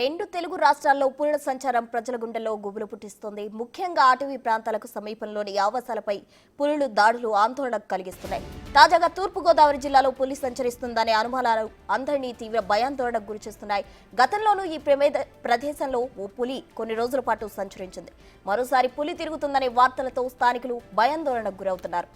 రెండు తెలుగు రాష్ట్రాల్లో పులుల సంచారం ప్రజల గుండెల్లో గుబులు పుట్టిస్తోంది. ముఖ్యంగా అటవీ ప్రాంతాలకు సమీపంలోని ఆవాసాలపై పులులు దాడులు ఆందోళన కలిగిస్తున్నాయి. తాజాగా తూర్పుగోదావరి జిల్లాలో పులి సంచరిస్తుందనే అనుమానాలు అందరినీ తీవ్ర భయాందోళనకు గురిచేస్తున్నాయి. గతంలోనూ ఈ ప్రదేశంలో ఓ పులి కొన్ని రోజుల పాటు సంచరించింది. మరోసారి పులి తిరుగుతుందనే వార్తలతో స్థానికులు భయాందోళనకు గురవుతున్నారు.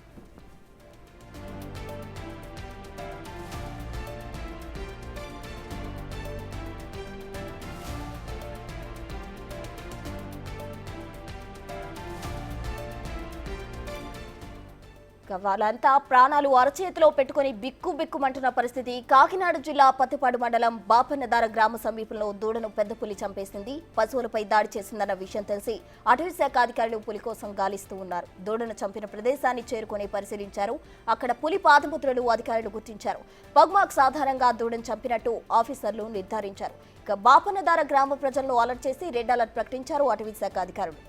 వాళ్ళంతా ప్రాణాలు అరచేతిలో పెట్టుకుని బిక్కుబిక్కుమంటున్న పరిస్థితి. కాకినాడ జిల్లా పత్తిపాడు మండలం బాపన్నదార గ్రామ సమీపంలో దూడను పెద్ద పులి చంపేసింది. పశువులపై దాడి చేసిందన్న విషయం తెలిసి అటవీ శాఖ అధికారులు పులి కోసం గాలిస్తూ ఉన్నారు. దూడను చంపిన ప్రదేశాన్ని చేరుకుని పరిశీలించారు. అక్కడ పులి పాదముద్రలు అధికారులు గుర్తించారు. పగ్మార్క్స్ ఆధారంగా దూడను చంపినట్టు ఆఫీసర్లు నిర్ధారించారు. ఇక బాపన్నదార గ్రామ ప్రజలను అలర్ట్ చేసి రెడ్ అలర్ట్ ప్రకటించారు అటవీ శాఖ అధికారులు.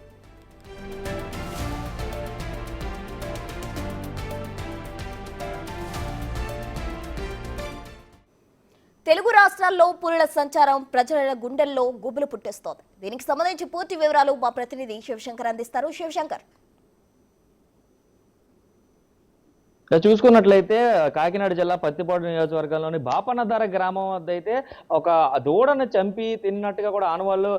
తెలుగు రాష్ట్రాల్లో పులుల సంచారం ప్రజల గుండెల్లో గుబులు పుట్టిస్తోంది. దీనికి సంబంధించి పూర్తి వివరాలు మా ప్రతినిధి శివశంకర్ అందిస్తారు. శివశంకర్, చూసుకున్నట్లయితే కాకినాడ జిల్లా పత్తిపాడు నియోజకవర్గంలోని బాపన్నదార గ్రామం వద్ద అయితే ఒక దూడను చంపి తిన్నట్టుగా కూడా ఆనవాళ్ళు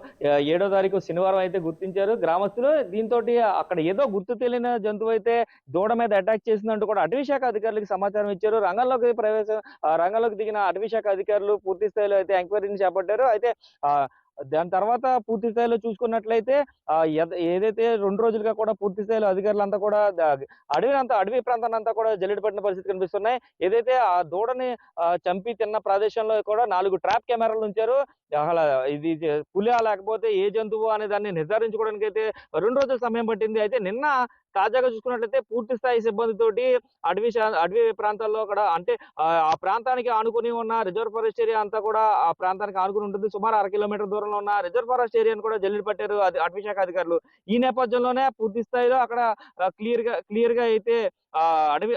7వ తారీఖు శనివారం అయితే గుర్తించారు గ్రామస్తులు. దీంతో అక్కడ ఏదో గుర్తు తెలియని జంతువు అయితే దూడ మీద అటాక్ చేసిందంటూ కూడా అటవీ శాఖ అధికారులకు సమాచారం ఇచ్చారు. రంగంలోకి దిగిన అటవీ శాఖ అధికారులు పూర్తి స్థాయిలో అయితే ఎంక్వైరీని చేపట్టారు. అయితే దాని తర్వాత పూర్తి స్థాయిలో చూసుకున్నట్లయితే ఏదైతే 2 రోజులుగా కూడా పూర్తి స్థాయిలో అధికారులంతా కూడా అడవి ప్రాంతాన్ని అంతా కూడా జల్లెడ పట్టిన పరిస్థితి కనిపిస్తున్నాయి. ఏదైతే ఆ దూడని చంపి తిన్న ప్రదేశంలో కూడా 4 ట్రాప్ కెమెరాలు ఉంచారు. అలా ఇది పులి లేకపోతే ఏ జంతువు అనే దాన్ని నిర్ధారించుకోవడానికి అయితే 2 రోజుల సమయం పట్టింది. అయితే నిన్న తాజాగా చూసుకున్నట్లయితే పూర్తి స్థాయి సిబ్బందితోటి అడవి ప్రాంతాల్లో కూడా అంటే ఆ ప్రాంతానికి ఆనుకుని ఉన్న రిజర్వ్ ఫారెస్ట్ ఏరియా అంతా కూడా ఆ ప్రాంతానికి ఆనుకుని ఉంటుంది. సుమారు 1 కిలోమీటర్ దూరంలో ఉన్న రిజర్వ్ ఫారెస్ట్ ఏరియాను కూడా జల్లెడ పట్టారు అటవీ శాఖ అధికారులు. ఈ నేపథ్యంలోనే పూర్తి స్థాయిలో అక్కడ క్లియర్ గా అయితే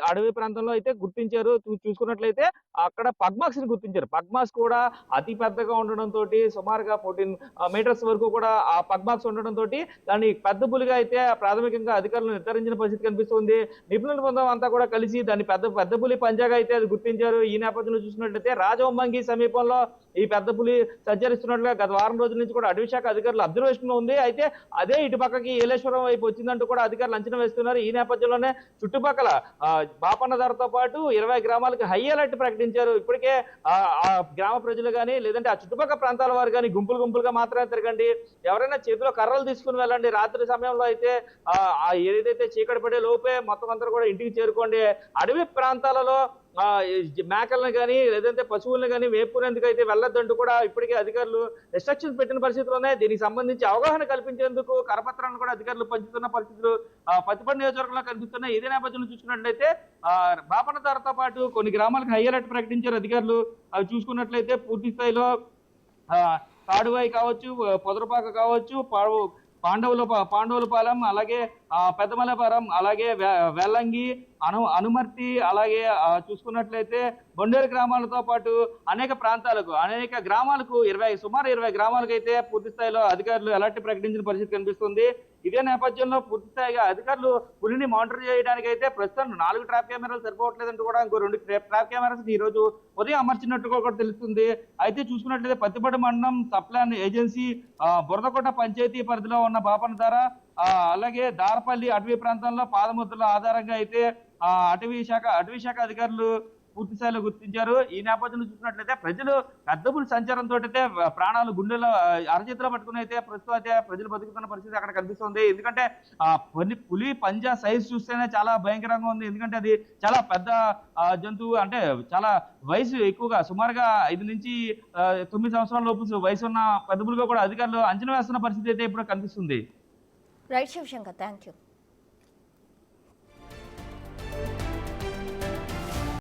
అడవి ప్రాంతంలో అయితే గుర్తించారు. చూసుకున్నట్లయితే అక్కడ పగ్మాక్స్ ని గుర్తించారు. పగ్మాక్స్ కూడా అతి పెద్దగా ఉండడంతో సుమారుగా 14 మీటర్స్ వరకు కూడా ఆ పగ్మాక్స్ ఉండడంతో దాన్ని పెద్ద పులిగా అయితే ప్రాథమికంగా అధికారులు నిర్ధారించిన పరిస్థితి కనిపిస్తుంది. నిపుణుల బృందం అంతా కూడా కలిసి దాన్ని పెద్ద పులి పంజాగా అయితే అది గుర్తించారు. ఈ నేపథ్యంలో చూసినట్లయితే రాజవంబంగి సమీపంలో ఈ పెద్ద పులి సంచరిస్తున్నట్లుగా గత వారం రోజుల నుంచి కూడా అటవీ శాఖ అధికారులు అబ్జర్వేషన్ లో ఉంది. అయితే అదే ఇటుపక్కకి ఏలేశ్వరం వైపు వచ్చిందంటూ కూడా అధికారులు అంచనా వేస్తున్నారు. ఈ నేపథ్యంలోనే చుట్టుపక్కల బాపన్నదారతో పాటు 20 గ్రామాలకు హై అలర్ట్ ప్రకటించారు. ఇప్పటికే ఆ గ్రామ ప్రజలు కానీ లేదంటే ఆ చుట్టుపక్కల ప్రాంతాల వారు కానీ గుంపులుగా మాత్రమే తిరగండి. ఎవరైనా చేతిలో కర్రలు తీసుకుని వెళ్ళండి. రాత్రి సమయంలో అయితే ఏదైతే చీకటి పడే లోపే మొత్తం అందరూ కూడా ఇంటికి చేరుకోండి. అడవి ప్రాంతాలలో మేకలను కానీ లేదంటే పశువులను కానీ మేపుకునేందుకు అయితే వెళ్ళొద్దంటూ కూడా ఇప్పటికే అధికారులు రెస్ట్రిక్షన్స్ పెట్టిన పరిస్థితుల్లోనే దీనికి సంబంధించి అవగాహన కల్పించేందుకు కరపత్రాలను కూడా అధికారులు పంచుతున్న పరిస్థితులు పత్తిపాడు నియోజకవర్గంలో కనిపిస్తున్నాయి. ఇదే నేపథ్యంలో చూసుకున్నట్లయితే బాపన్నదారతో పాటు కొన్ని గ్రామాలకు హై అలర్ట్ ప్రకటించారు అధికారులు. అవి చూసుకున్నట్లయితే పూర్తి స్థాయిలో తాడువాయి కావచ్చు, పొదరపాక కావచ్చు, పాండవులపాలెం, అలాగే పెద్దమలపాలెం, అలాగే వెల్లంగి, అనుమర్తి, అలాగే చూసుకున్నట్లయితే బొండేరు గ్రామాలతో పాటు అనేక గ్రామాలకు సుమారు 20 గ్రామాలకు అయితే పూర్తి స్థాయిలో అధికారులు అలర్ట్ ప్రకటించిన పరిస్థితి కనిపిస్తుంది. ఇదే నేపథ్యంలో పూర్తి స్థాయిగా అధికారులు పులిని మానిటర్ చేయడానికి అయితే ప్రస్తుతం 4 ట్రాప్ కెమెరాలు సరిపోవట్లేదంటూ కూడా ఇంకో 2 ట్రాప్ కెమెరాస్ ఈ రోజు ఉదయం అమర్చినట్టుగా కూడా తెలుస్తుంది. అయితే చూసుకున్నట్లయితే పత్తిపాడు మండలం సప్లాన్ ఏజెన్సీ బురదకోట పంచాయతీ పరిధిలో ఉన్న బాపన్నదార, అలాగే దారపల్లి అటవీ ప్రాంతంలో పాదముద్రల ఆధారంగా అయితే అటవీ శాఖ అధికారులు పూర్తి స్థాయిలో గుర్తించారు. ఈ నేపథ్యంలో చూసినట్లయితే ప్రజలు పెద్ద పులి సంచారంతో అయితే ప్రాణాలు గుండెలో అరచేతిలో పట్టుకుని అయితే ప్రస్తుతం అయితే ప్రజలు బతుకుతున్న పరిస్థితి అక్కడ కనిపిస్తుంది. ఎందుకంటే పులి పంజా సైజ్ చూస్తేనే చాలా భయంకరంగా ఉంది. ఎందుకంటే అది చాలా పెద్ద జంతువు, అంటే చాలా వయసు ఎక్కువగా సుమారుగా 5 నుంచి 9 సంవత్సరాల లోపు వయసు ఉన్న పెద్ద పులిగా కూడా అధికారులు అంచనా వేస్తున్న పరిస్థితి అయితే ఇప్పుడు కనిపిస్తుంది. Right Shivashankar, thank you.